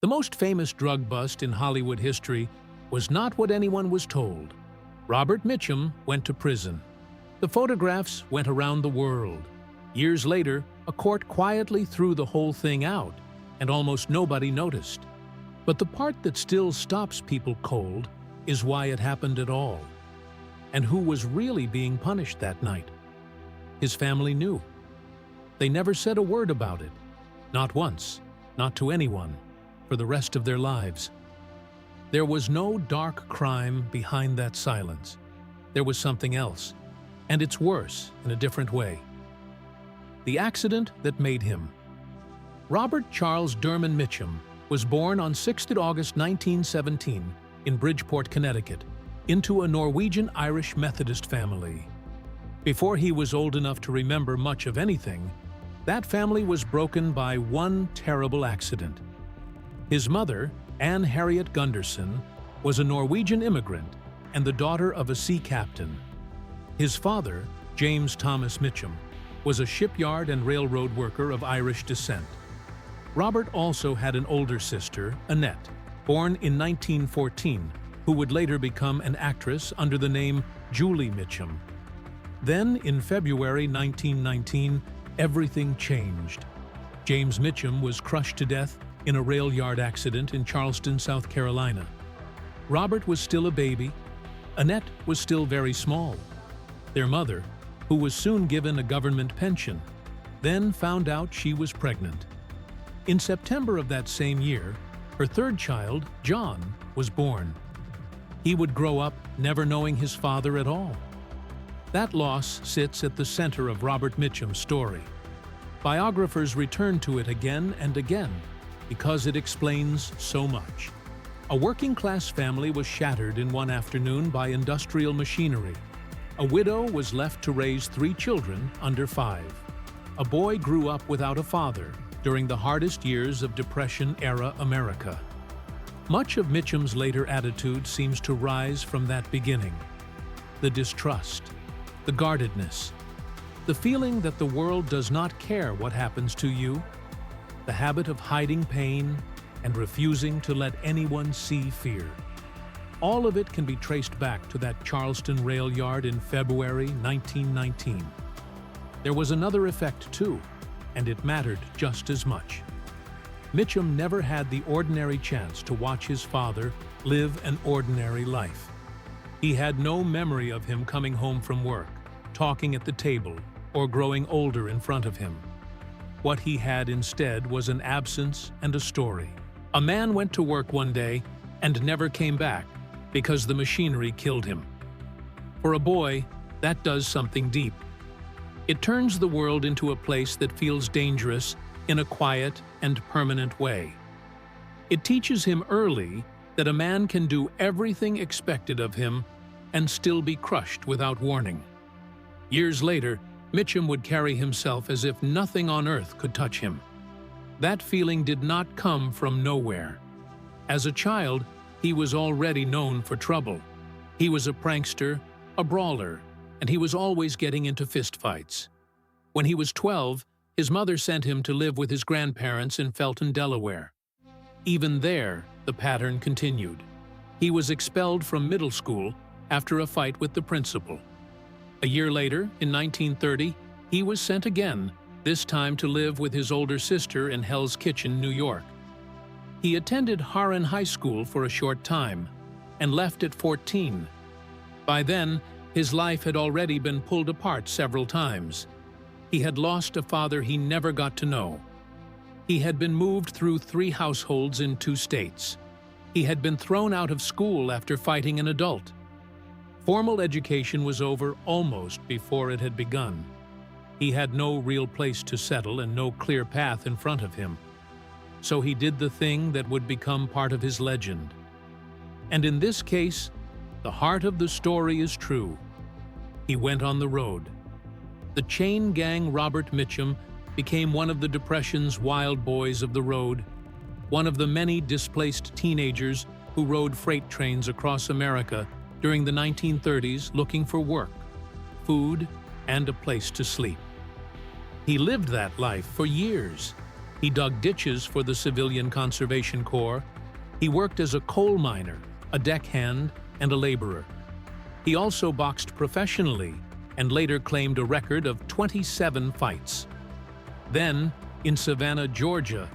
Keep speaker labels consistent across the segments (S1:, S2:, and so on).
S1: The most famous drug bust in Hollywood history was not what anyone was told. Robert Mitchum went to prison. The photographs went around the world. Years later, a court quietly threw the whole thing out, and almost nobody noticed. But the part that still stops people cold is why it happened at all, and who was really being punished that night. His family knew. They never said a word about it, not once, not to anyone, for the rest of their lives. There was no dark crime behind that silence. There was something else, and it's worse in a different way. The accident that made him. Robert Charles Derman Mitchum was born on 6th August 1917 in Bridgeport, Connecticut, into a Norwegian-Irish Methodist family. Before he was old enough to remember much of anything, that family was broken by one terrible accident. His mother, Anne Harriet Gunderson, was a Norwegian immigrant and the daughter of a sea captain. His father, James Thomas Mitchum, was a shipyard and railroad worker of Irish descent. Robert also had an older sister, Annette, born in 1914, who would later become an actress under the name Julie Mitchum. Then, in February 1919, everything changed. James Mitchum was crushed to death in a rail yard accident in Charleston, South Carolina. Robert was still a baby. Annette was still very small. Their mother, who was soon given a government pension, then found out she was pregnant. In September of that same year, her third child, John, was born. He would grow up never knowing his father at all. That loss sits at the center of Robert Mitchum's story. Biographers return to it again and again because it explains so much. A working-class family was shattered in one afternoon by industrial machinery. A widow was left to raise 3 children under 5. A boy grew up without a father during the hardest years of Depression-era America. Much of Mitchum's later attitude seems to rise from that beginning. The distrust, the guardedness, the feeling that the world does not care what happens to you, the habit of hiding pain and refusing to let anyone see fear. All of it can be traced back to that Charleston rail yard in February 1919. There was another effect too, and it mattered just as much. Mitchum never had the ordinary chance to watch his father live an ordinary life. He had no memory of him coming home from work, talking at the table, or growing older in front of him. What he had instead was an absence and a story. A man went to work one day and never came back because the machinery killed him. For a boy, that does something deep. It turns the world into a place that feels dangerous in a quiet and permanent way. It teaches him early that a man can do everything expected of him and still be crushed without warning. Years later, Mitchum would carry himself as if nothing on earth could touch him. That feeling did not come from nowhere. As a child, he was already known for trouble. He was a prankster, a brawler, and he was always getting into fistfights. When he was 12, his mother sent him to live with his grandparents in Felton, Delaware. Even there, the pattern continued. He was expelled from middle school after a fight with the principal. A year later, in 1930, he was sent again, this time to live with his older sister in Hell's Kitchen, New York. He attended Harran High School for a short time and left at 14. By then, his life had already been pulled apart several times. He had lost a father he never got to know. He had been moved through 3 households in 2 states. He had been thrown out of school after fighting an adult. Formal education was over almost before it had begun. He had no real place to settle and no clear path in front of him. So he did the thing that would become part of his legend. And in this case, the heart of the story is true. He went on the road. The chain gang Robert Mitchum became one of the Depression's wild boys of the road, one of the many displaced teenagers who rode freight trains across America during the 1930s looking for work, food, and a place to sleep. He lived that life for years. He dug ditches for the Civilian Conservation Corps. He worked as a coal miner, a deckhand, and a laborer. He also boxed professionally and later claimed a record of 27 fights. Then, in Savannah, Georgia,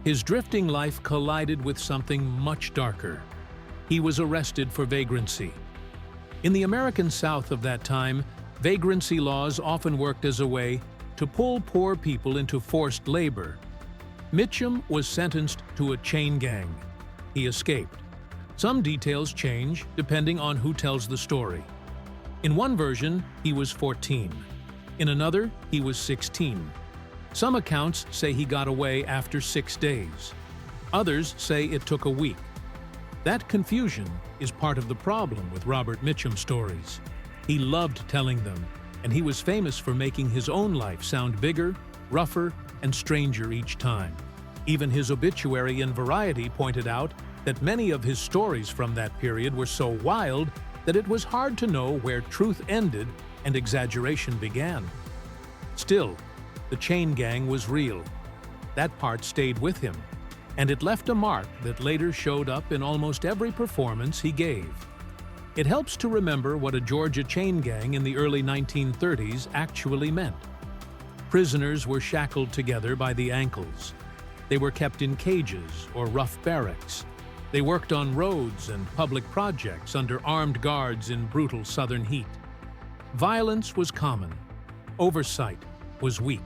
S1: his drifting life collided with something much darker. He was arrested for vagrancy. In the American South of that time, vagrancy laws often worked as a way to pull poor people into forced labor. Mitchum was sentenced to a chain gang. He escaped. Some details change depending on who tells the story. In one version, he was 14. In another, he was 16. Some accounts say he got away after 6 days. Others say it took a week. That confusion is part of the problem with Robert Mitchum stories. He loved telling them, and he was famous for making his own life sound bigger, rougher, and stranger each time. Even his obituary in Variety pointed out that many of his stories from that period were so wild that it was hard to know where truth ended and exaggeration began. Still, the chain gang was real. That part stayed with him, and it left a mark that later showed up in almost every performance he gave. It helps to remember what a Georgia chain gang in the early 1930s actually meant. Prisoners were shackled together by the ankles. They were kept in cages or rough barracks. They worked on roads and public projects under armed guards in brutal southern heat. Violence was common. Oversight was weak.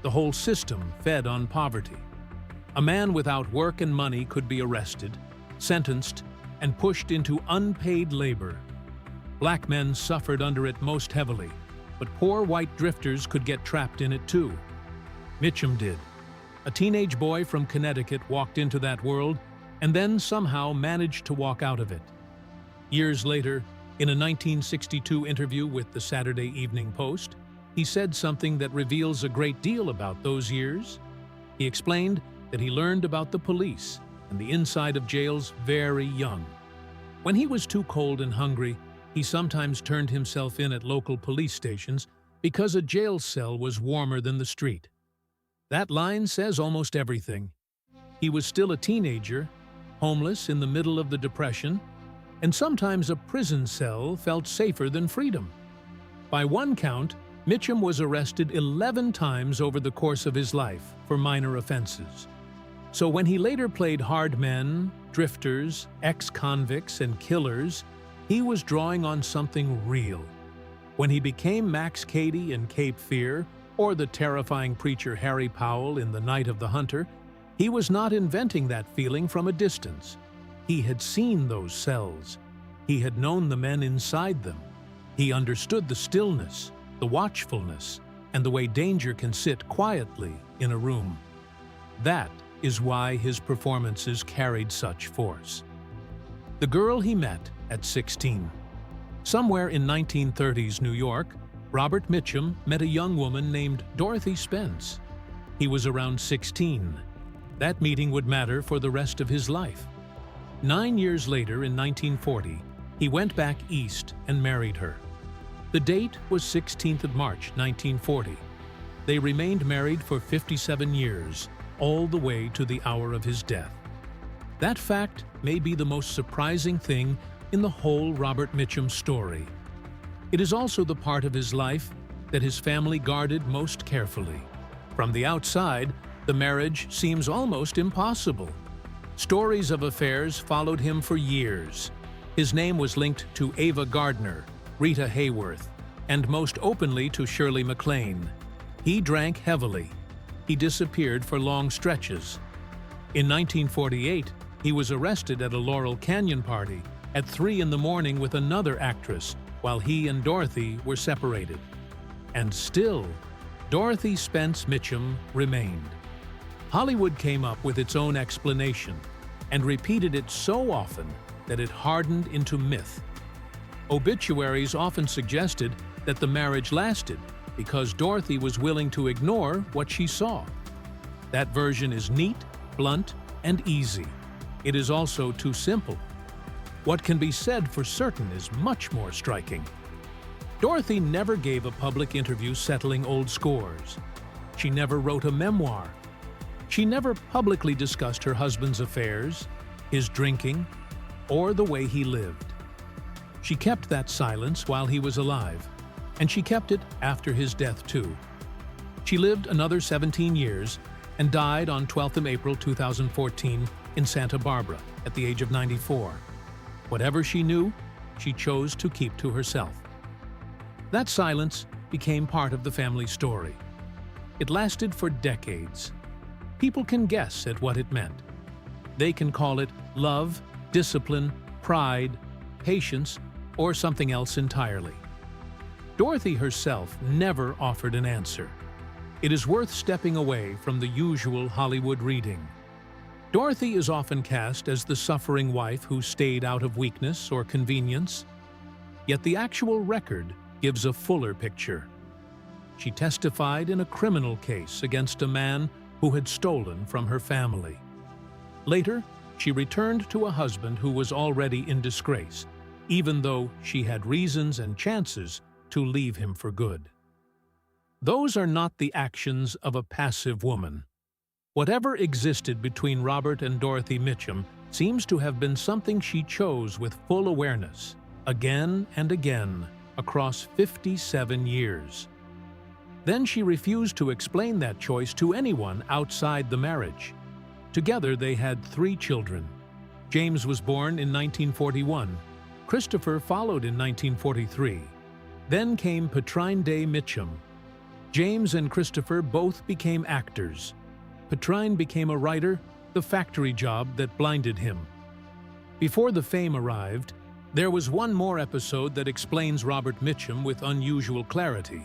S1: The whole system fed on poverty. A man without work and money could be arrested, sentenced, and pushed into unpaid labor. Black men suffered under it most heavily, but poor white drifters could get trapped in it too. Mitchum did. A teenage boy from Connecticut walked into that world and then somehow managed to walk out of it. Years later, in a 1962 interview with the Saturday Evening Post, he said something that reveals a great deal about those years. He explained that he learned about the police and the inside of jails very young. When he was too cold and hungry, he sometimes turned himself in at local police stations because a jail cell was warmer than the street. That line says almost everything. He was still a teenager, homeless in the middle of the Depression, and sometimes a prison cell felt safer than freedom. By one count, Mitchum was arrested 11 times over the course of his life for minor offenses. So when he later played hard men, drifters, ex-convicts, and killers, he was drawing on something real. When he became Max Cady in Cape Fear, or the terrifying preacher Harry Powell in The Night of the Hunter, he was not inventing that feeling from a distance. He had seen those cells. He had known the men inside them. He understood the stillness, the watchfulness, and the way danger can sit quietly in a room. That is why his performances carried such force. The girl he met at 16. Somewhere in 1930s New York, Robert Mitchum met a young woman named Dorothy Spence. He was around 16. That meeting would matter for the rest of his life. 9 years later, in 1940, he went back east and married her. The date was 16th of March, 1940. They remained married for 57 years, all the way to the hour of his death. That fact may be the most surprising thing in the whole Robert Mitchum story. It is also the part of his life that his family guarded most carefully. From the outside, the marriage seems almost impossible. Stories of affairs followed him for years. His name was linked to Ava Gardner, Rita Hayworth, and most openly to Shirley MacLaine. He drank heavily. He disappeared for long stretches. In 1948, he was arrested at a Laurel Canyon party at 3 in the morning with another actress while he and Dorothy were separated. And still, Dorothy Spence Mitchum remained. Hollywood came up with its own explanation and repeated it so often that it hardened into myth. Obituaries often suggested that the marriage lasted because Dorothy was willing to ignore what she saw. That version is neat, blunt, and easy. It is also too simple. What can be said for certain is much more striking. Dorothy never gave a public interview settling old scores. She never wrote a memoir. She never publicly discussed her husband's affairs, his drinking, or the way he lived. She kept that silence while he was alive, and she kept it after his death too. She lived another 17 years and died on 12th April 2014 in Santa Barbara at the age of 94. Whatever she knew, she chose to keep to herself. That silence became part of the family story. It lasted for decades. People can guess at what it meant. They can call it love, discipline, pride, patience, or something else entirely. Dorothy herself never offered an answer. It is worth stepping away from the usual Hollywood reading. Dorothy is often cast as the suffering wife who stayed out of weakness or convenience, yet the actual record gives a fuller picture. She testified in a criminal case against a man who had stolen from her family. Later, she returned to a husband who was already in disgrace, even though she had reasons and chances to leave him for good. Those are not the actions of a passive woman. Whatever existed between Robert and Dorothy Mitchum seems to have been something she chose with full awareness, again and again, across 57 years. Then she refused to explain that choice to anyone outside the marriage. Together they had 3 children. James was born in 1941. Christopher followed in 1943. Then came Petrine Day Mitchum. James and Christopher both became actors. Petrine became a writer, the factory job that blinded him. Before the fame arrived, there was one more episode that explains Robert Mitchum with unusual clarity,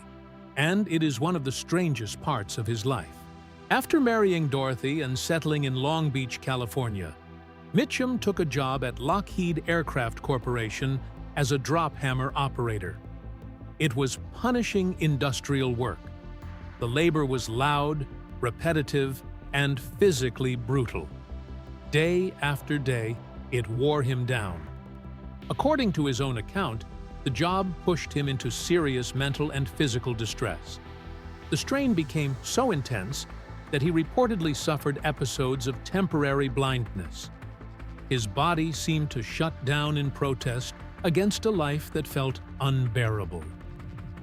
S1: and it is one of the strangest parts of his life. After marrying Dorothy and settling in Long Beach, California, Mitchum took a job at Lockheed Aircraft Corporation as a drop hammer operator. It was punishing industrial work. The labor was loud, repetitive, and physically brutal. Day after day, it wore him down. According to his own account, the job pushed him into serious mental and physical distress. The strain became so intense that he reportedly suffered episodes of temporary blindness. His body seemed to shut down in protest against a life that felt unbearable.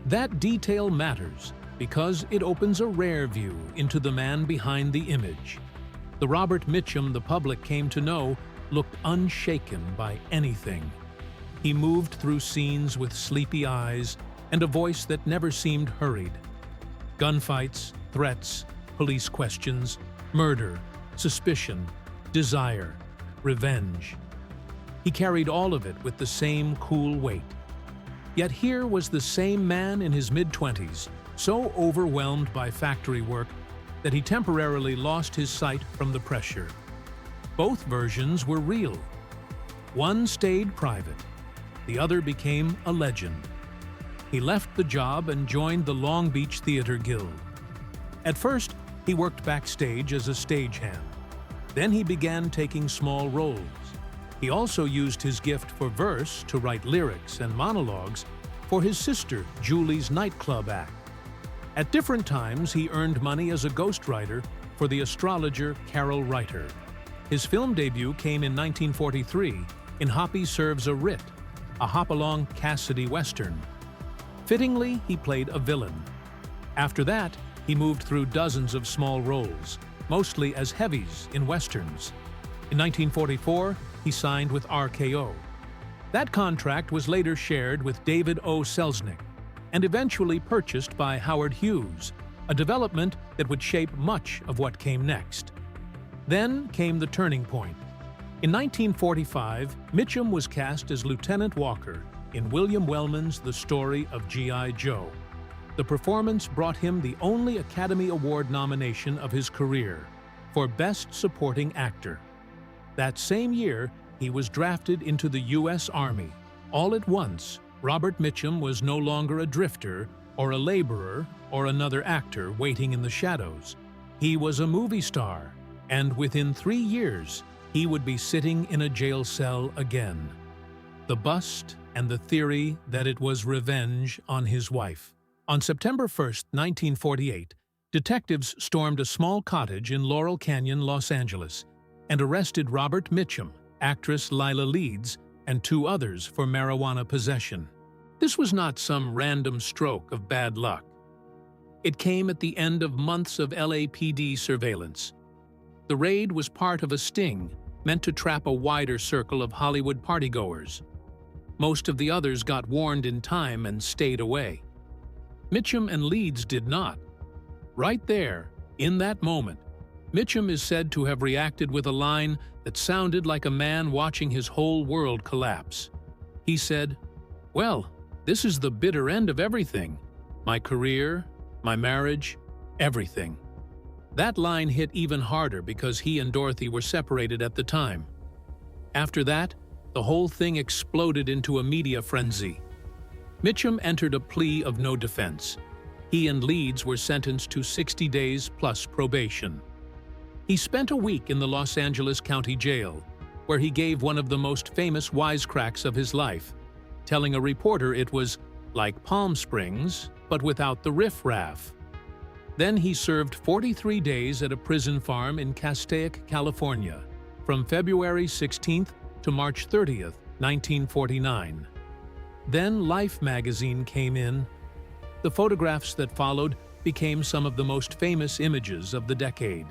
S1: That detail matters because it opens a rare view into the man behind the image. The Robert Mitchum the public came to know looked unshaken by anything. He moved through scenes with sleepy eyes and a voice that never seemed hurried. Gunfights, threats, police questions, murder, suspicion, desire, revenge. He carried all of it with the same cool weight. Yet here was the same man in his mid-20s, so overwhelmed by factory work that he temporarily lost his sight from the pressure. Both versions were real. One stayed private. The other became a legend. He left the job and joined the Long Beach Theater Guild. At first, he worked backstage as a stagehand. Then he began taking small roles. He also used his gift for verse to write lyrics and monologues for his sister Julie's nightclub act. At different times, he earned money as a ghostwriter for the astrologer Carol Reiter. His film debut came in 1943 in Hoppy Serves a Writ, a Hopalong Cassidy Western. Fittingly, he played a villain. After that, he moved through dozens of small roles, mostly as heavies in westerns. In 1944, he signed with RKO. That contract was later shared with David O. Selznick and eventually purchased by Howard Hughes, a development that would shape much of what came next. Then came the turning point. In 1945, Mitchum was cast as Lieutenant Walker in William Wellman's The Story of G.I. Joe. The performance brought him the only Academy Award nomination of his career for Best Supporting Actor. That same year, he was drafted into the U.S. Army. All at once, Robert Mitchum was no longer a drifter or a laborer or another actor waiting in the shadows. He was a movie star, and within 3 years, he would be sitting in a jail cell again. The bust and the theory that it was revenge on his wife. On September 1, 1948, Detectives stormed a small cottage in Laurel Canyon, Los Angeles, and arrested Robert Mitchum, actress Lila Leeds, and 2 others for marijuana possession. This was not some random stroke of bad luck. It came at the end of months of LAPD surveillance. The raid was part of a sting meant to trap a wider circle of Hollywood partygoers. Most of the others got warned in time and stayed away. Mitchum and Leeds did not. Right there, in that moment, Mitchum is said to have reacted with a line that sounded like a man watching his whole world collapse. He said, "Well, this is the bitter end of everything. My career, my marriage, everything." That line hit even harder because he and Dorothy were separated at the time. After that, the whole thing exploded into a media frenzy. Mitchum entered a plea of no defense. He and Leeds were sentenced to 60 days plus probation. He spent a week in the Los Angeles County Jail, where he gave one of the most famous wisecracks of his life, telling a reporter it was like Palm Springs, but without the riffraff. Then he served 43 days at a prison farm in Castaic, California, from February 16th to March 30th, 1949. Then Life magazine came in. The photographs that followed became some of the most famous images of the decade.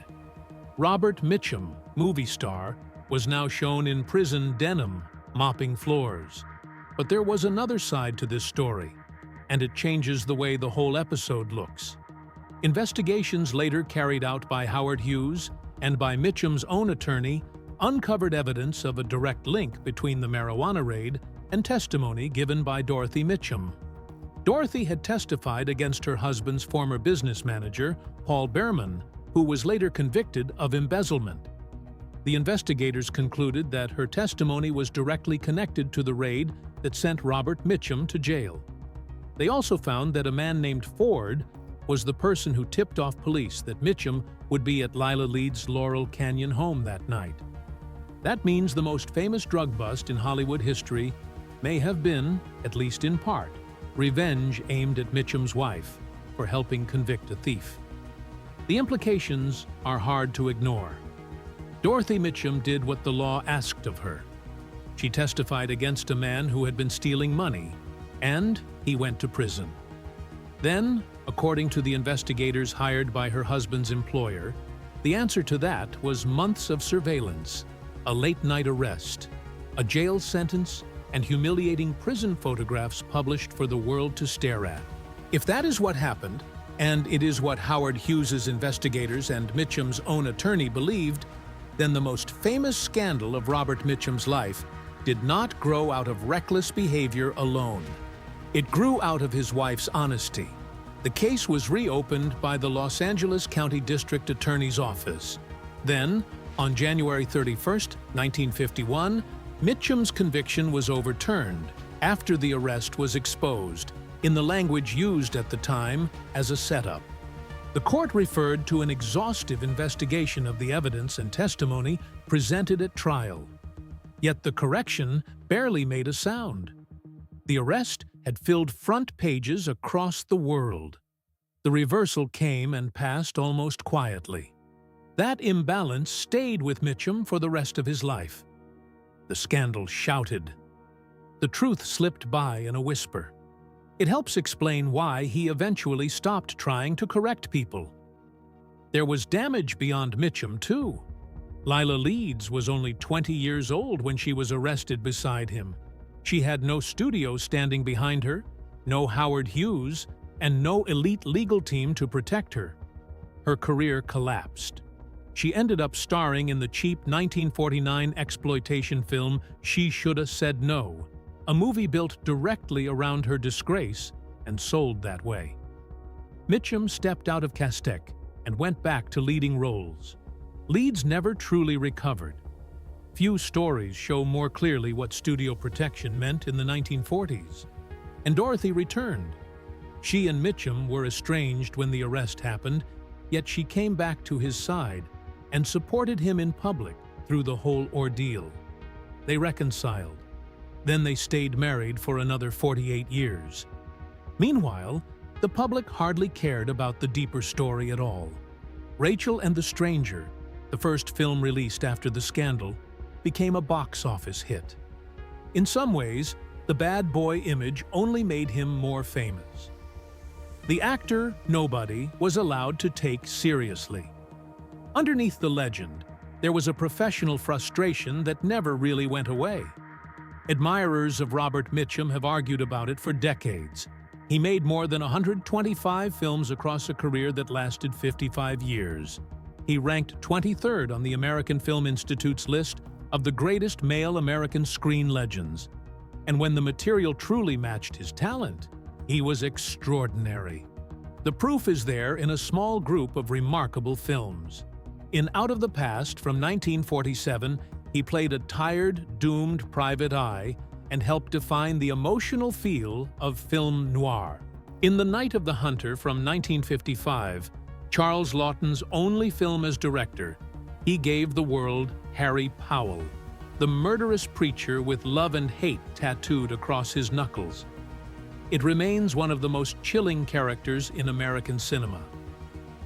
S1: Robert Mitchum, movie star, was now shown in prison denim, mopping floors. But there was another side to this story, and it changes the way the whole episode looks. Investigations later carried out by Howard Hughes and by Mitchum's own attorney uncovered evidence of a direct link between the marijuana raid and testimony given by Dorothy Mitchum. Dorothy had testified against her husband's former business manager, Paul Behrman, who was later convicted of embezzlement. The investigators concluded that her testimony was directly connected to the raid that sent Robert Mitchum to jail. They also found that a man named Ford was the person who tipped off police that Mitchum would be at Lila Leeds' Laurel Canyon home that night. That means the most famous drug bust in Hollywood history may have been, at least in part, revenge aimed at Mitchum's wife for helping convict a thief. The implications are hard to ignore. Dorothy Mitchum did what the law asked of her. She testified against a man who had been stealing money, and he went to prison. Then, according to the investigators hired by her husband's employer, the answer to that was months of surveillance, a late-night arrest, a jail sentence, and humiliating prison photographs published for the world to stare at. If that is what happened, and it is what Howard Hughes's investigators and Mitchum's own attorney believed, then the most famous scandal of Robert Mitchum's life did not grow out of reckless behavior alone. It grew out of his wife's honesty. The case was reopened by the Los Angeles County District Attorney's Office. Then, on January 31st, 1951, Mitchum's conviction was overturned after the arrest was exposed, in the language used at the time as a setup. The court referred to an exhaustive investigation of the evidence and testimony presented at trial. Yet the correction barely made a sound. The arrest had filled front pages across the world. The reversal came and passed almost quietly. That imbalance stayed with Mitchum for the rest of his life. The scandal shouted. The truth slipped by in a whisper. It helps explain why he eventually stopped trying to correct people. There was damage beyond Mitchum, too. Lila Leeds was only 20 years old when she was arrested beside him. She had no studio standing behind her, no Howard Hughes, and no elite legal team to protect her. Her career collapsed. She ended up starring in the cheap 1949 exploitation film She Shoulda Said No, a movie built directly around her disgrace and sold that way. Mitchum stepped out of Castaic and went back to leading roles. Leeds never truly recovered. Few stories show more clearly what studio protection meant in the 1940s. And Dorothy returned. She and Mitchum were estranged when the arrest happened, yet she came back to his side and supported him in public through the whole ordeal. They reconciled. Then they stayed married for another 48 years. Meanwhile, the public hardly cared about the deeper story at all. Rachel and the Stranger, the first film released after the scandal, became a box office hit. In some ways, the bad boy image only made him more famous. The actor, nobody, was allowed to take seriously. Underneath the legend, there was a professional frustration that never really went away. Admirers of Robert Mitchum have argued about it for decades. He made more than 125 films across a career that lasted 55 years. He ranked 23rd on the American Film Institute's list of the greatest male American screen legends. And when the material truly matched his talent, he was extraordinary. The proof is there in a small group of remarkable films. In Out of the Past from 1947, he played a tired, doomed private eye and helped define the emotional feel of film noir. In The Night of the Hunter from 1955, Charles Laughton's only film as director, he gave the world Harry Powell, the murderous preacher with love and hate tattooed across his knuckles. It remains one of the most chilling characters in American cinema.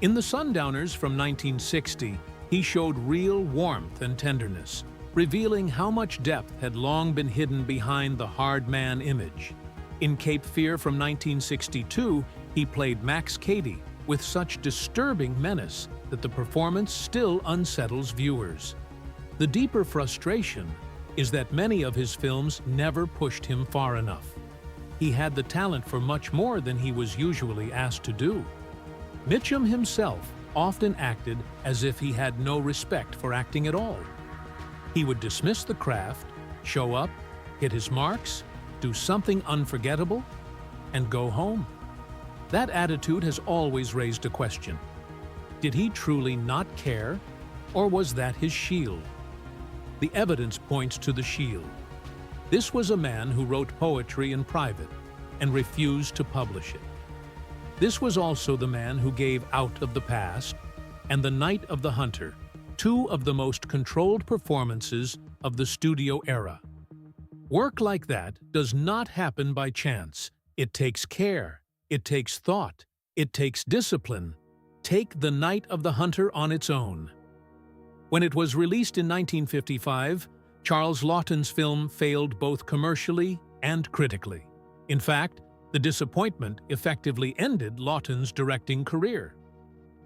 S1: In The Sundowners from 1960, he showed real warmth and tenderness, revealing how much depth had long been hidden behind the hard man image. In Cape Fear from 1962, he played Max Cady with such disturbing menace that the performance still unsettles viewers. The deeper frustration is that many of his films never pushed him far enough. He had the talent for much more than he was usually asked to do. Mitchum himself often acted as if he had no respect for acting at all. He would dismiss the craft, show up, hit his marks, do something unforgettable, and go home. That attitude has always raised a question. Did he truly not care, or was that his shield? The evidence points to the shield. This was a man who wrote poetry in private and refused to publish it. This was also the man who gave Out of the Past and The Night of the Hunter, two of the most controlled performances of the studio era. Work like that does not happen by chance. It takes care, it takes thought, it takes discipline. Take The Night of the Hunter on its own. When it was released in 1955, Charles Laughton's film failed both commercially and critically. In fact, the disappointment effectively ended Laughton's directing career.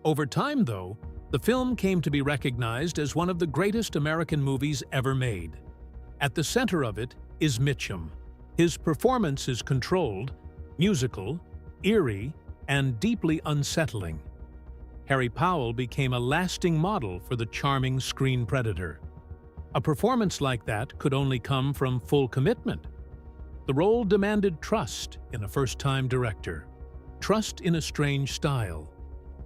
S1: Over time, though, the film came to be recognized as one of the greatest American movies ever made. At the center of it is Mitchum. His performance is controlled, musical, eerie, and deeply unsettling. Harry Powell became a lasting model for the charming screen predator. A performance like that could only come from full commitment. The role demanded trust in a first-time director, trust in a strange style,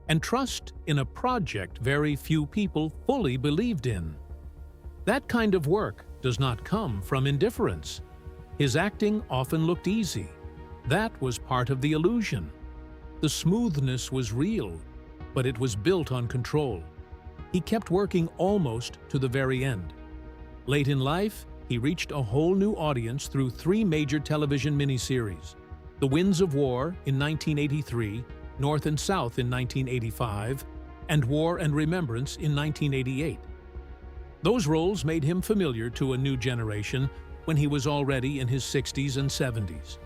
S1: and trust in a project very few people fully believed in. That kind of work does not come from indifference. His acting often looked easy. That was part of the illusion. The smoothness was real, but it was built on control. He kept working almost to the very end. Late in life, he reached a whole new audience through three major television miniseries: The Winds of War in 1983, North and South in 1985, and War and Remembrance in 1988. Those roles made him familiar to a new generation when he was already in his 60s and 70s.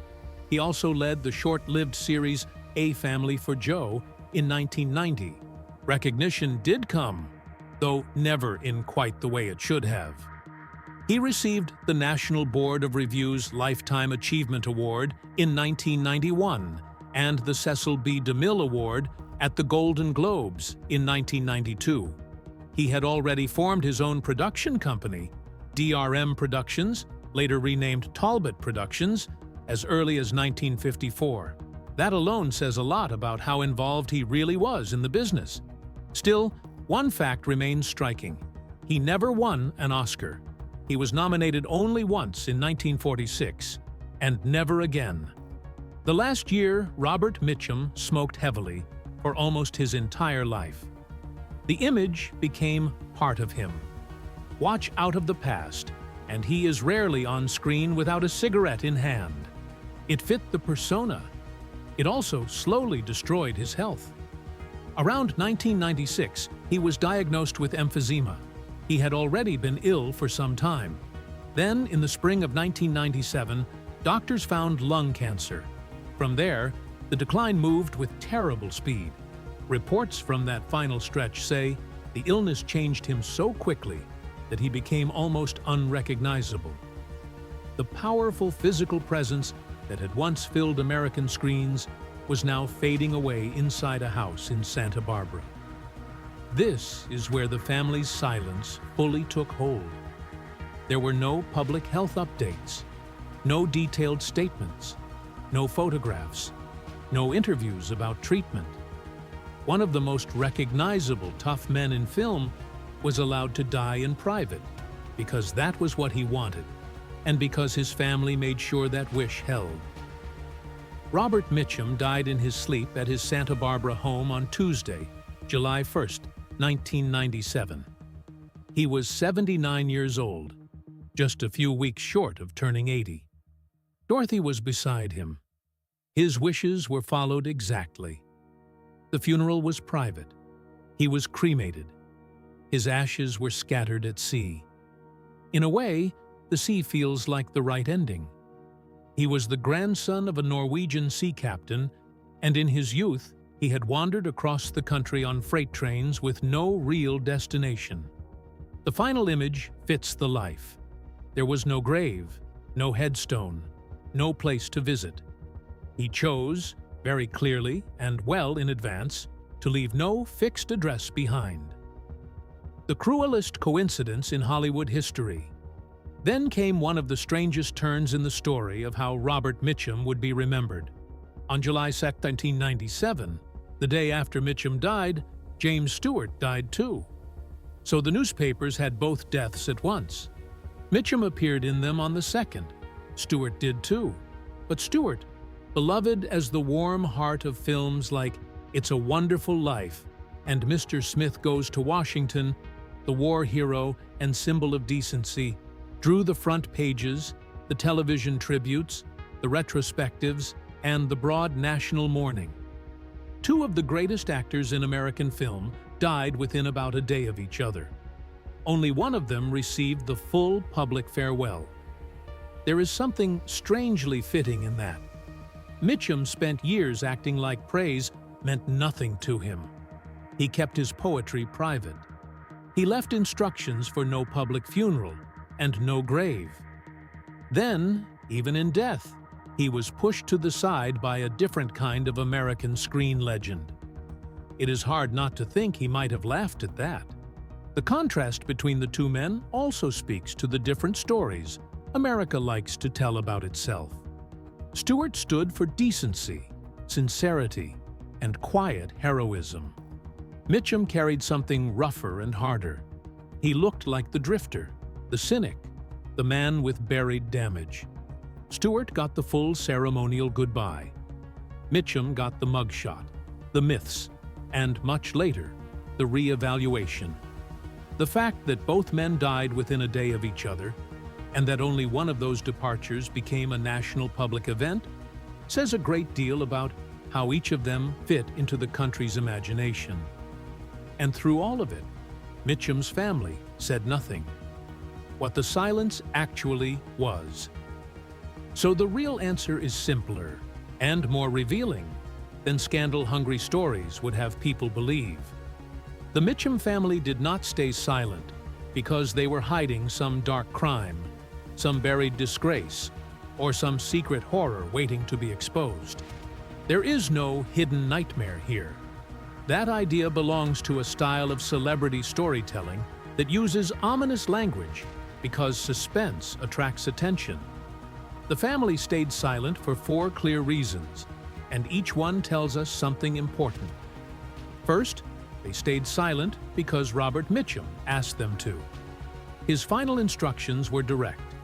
S1: He also led the short-lived series A Family for Joe in 1990. Recognition did come, though never in quite the way it should have. He received the National Board of Review's Lifetime Achievement Award in 1991 and the Cecil B. DeMille Award at the Golden Globes in 1992. He had already formed his own production company, DRM Productions, later renamed Talbot Productions, as early as 1954. That alone says a lot about how involved he really was in the business. Still, one fact remains striking. He never won an Oscar. He was nominated only once in 1946, and never again. The last year, Robert Mitchum smoked heavily for almost his entire life. The image became part of him. Watch Out of the Past, and he is rarely on screen without a cigarette in hand. It fit the persona. It also slowly destroyed his health. Around 1996, he was diagnosed with emphysema. He had already been ill for some time. Then, in the spring of 1997, doctors found lung cancer. From there, the decline moved with terrible speed. Reports from that final stretch say the illness changed him so quickly that he became almost unrecognizable. The powerful physical presence that had once filled American screens was now fading away inside a house in Santa Barbara. This is where the family's silence fully took hold. There were no public health updates, no detailed statements, no photographs, no interviews about treatment. One of the most recognizable tough men in film was allowed to die in private because that was what he wanted, and because his family made sure that wish held. Robert Mitchum died in his sleep at his Santa Barbara home on Tuesday, July 1st, 1997. He was 79 years old, just a few weeks short of turning 80. Dorothy was beside him. His wishes were followed exactly. The funeral was private. He was cremated. His ashes were scattered at sea. In a way, the sea feels like the right ending. He was the grandson of a Norwegian sea captain, and in his youth, he had wandered across the country on freight trains with no real destination. The final image fits the life. There was no grave, no headstone, no place to visit. He chose, very clearly and well in advance, to leave no fixed address behind. The cruelest coincidence in Hollywood history. Then came one of the strangest turns in the story of how Robert Mitchum would be remembered. On July 2, 1997, the day after Mitchum died, James Stewart died too. So the newspapers had both deaths at once. Mitchum appeared in them on the 2nd. Stewart did too. But Stewart, beloved as the warm heart of films like It's a Wonderful Life and Mr. Smith Goes to Washington, the war hero and symbol of decency, drew the front pages, the television tributes, the retrospectives, and the broad national mourning. Two of the greatest actors in American film died within about a day of each other. Only one of them received the full public farewell. There is something strangely fitting in that. Mitchum spent years acting like praise meant nothing to him. He kept his poetry private. He left instructions for no public funeral and no grave. Then, even in death, he was pushed to the side by a different kind of American screen legend. It is hard not to think he might have laughed at that. The contrast between the two men also speaks to the different stories America likes to tell about itself. Stewart stood for decency, sincerity, and quiet heroism. Mitchum carried something rougher and harder. He looked like the drifter, the cynic, the man with buried damage. Stewart got the full ceremonial goodbye. Mitchum got the mugshot, the myths, and much later, the re-evaluation. The fact that both men died within a day of each other, and that only one of those departures became a national public event, says a great deal about how each of them fit into the country's imagination. And through all of it, Mitchum's family said nothing. What the silence actually was. So the real answer is simpler and more revealing than scandal-hungry stories would have people believe. The Mitchum family did not stay silent because they were hiding some dark crime, some buried disgrace, or some secret horror waiting to be exposed. There is no hidden nightmare here. That idea belongs to a style of celebrity storytelling that uses ominous language because suspense attracts attention. The family stayed silent for 4 clear reasons, and each one tells us something important. First, they stayed silent because Robert Mitchum asked them to. His final instructions were direct.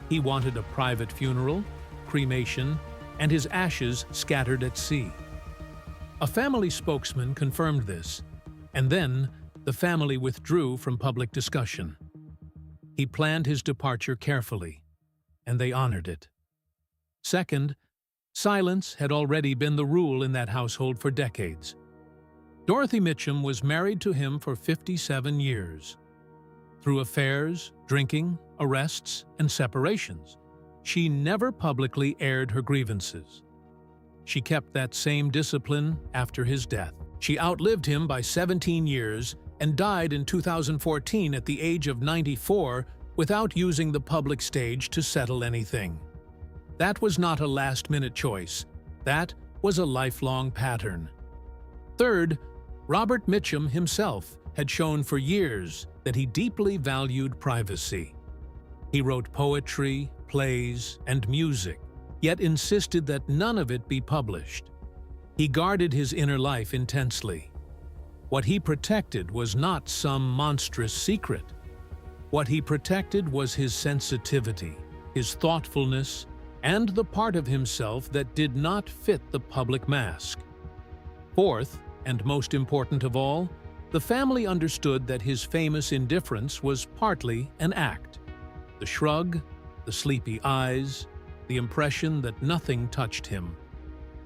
S1: He wanted a private funeral, cremation, and his ashes scattered at sea. A family spokesman confirmed this, and then the family withdrew from public discussion. He planned his departure carefully, and they honored it. Second, Silence had already been the rule in that household for decades. Dorothy Mitchum was married to him for 57 years. Through affairs, drinking, arrests, and separations, she never publicly aired her grievances. She kept that same discipline after his death. She outlived him by 17 years and died in 2014 at the age of 94 without using the public stage to settle anything. That was not a last-minute choice. That was a lifelong pattern. Third, Robert Mitchum himself had shown for years that he deeply valued privacy. He wrote poetry, plays, and music, yet insisted that none of it be published. He guarded his inner life intensely. What he protected was not some monstrous secret. What he protected was his sensitivity, his thoughtfulness, and the part of himself that did not fit the public mask. Fourth, and most important of all, the family understood that his famous indifference was partly an act. The shrug, the sleepy eyes, the impression that nothing touched him.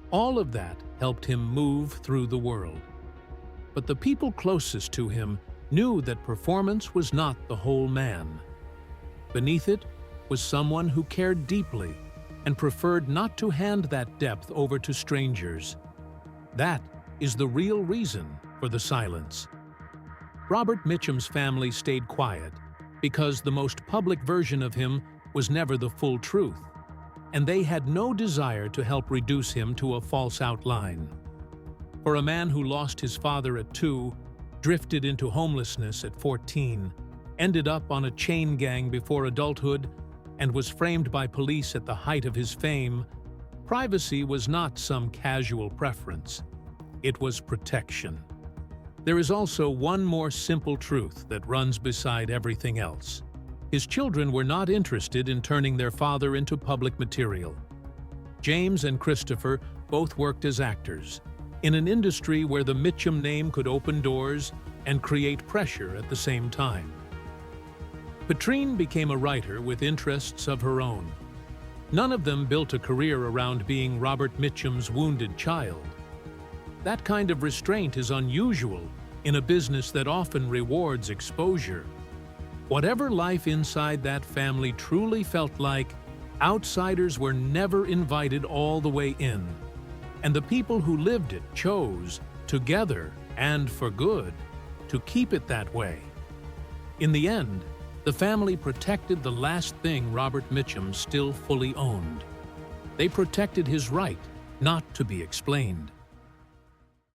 S1: All of that helped him move through the world. But the people closest to him knew that performance was not the whole man. Beneath it was someone who cared deeply and preferred not to hand that depth over to strangers. That is the real reason for the silence. Robert Mitchum's family stayed quiet because the most public version of him was never the full truth, and they had no desire to help reduce him to a false outline. For a man who lost his father at 2, drifted into homelessness at 14, ended up on a chain gang before adulthood, and was framed by police at the height of his fame, privacy was not some casual preference. It was protection. There is also one more simple truth that runs beside everything else. His children were not interested in turning their father into public material. James and Christopher both worked as actors, in an industry where the Mitchum name could open doors and create pressure at the same time. Patrine became a writer with interests of her own. None of them built a career around being Robert Mitchum's wounded child. That kind of restraint is unusual in a business that often rewards exposure. Whatever life inside that family truly felt like, outsiders were never invited all the way in, and the people who lived it chose, together and for good, to keep it that way. In the end, the family protected the last thing Robert Mitchum still fully owned. They protected his right not to be explained.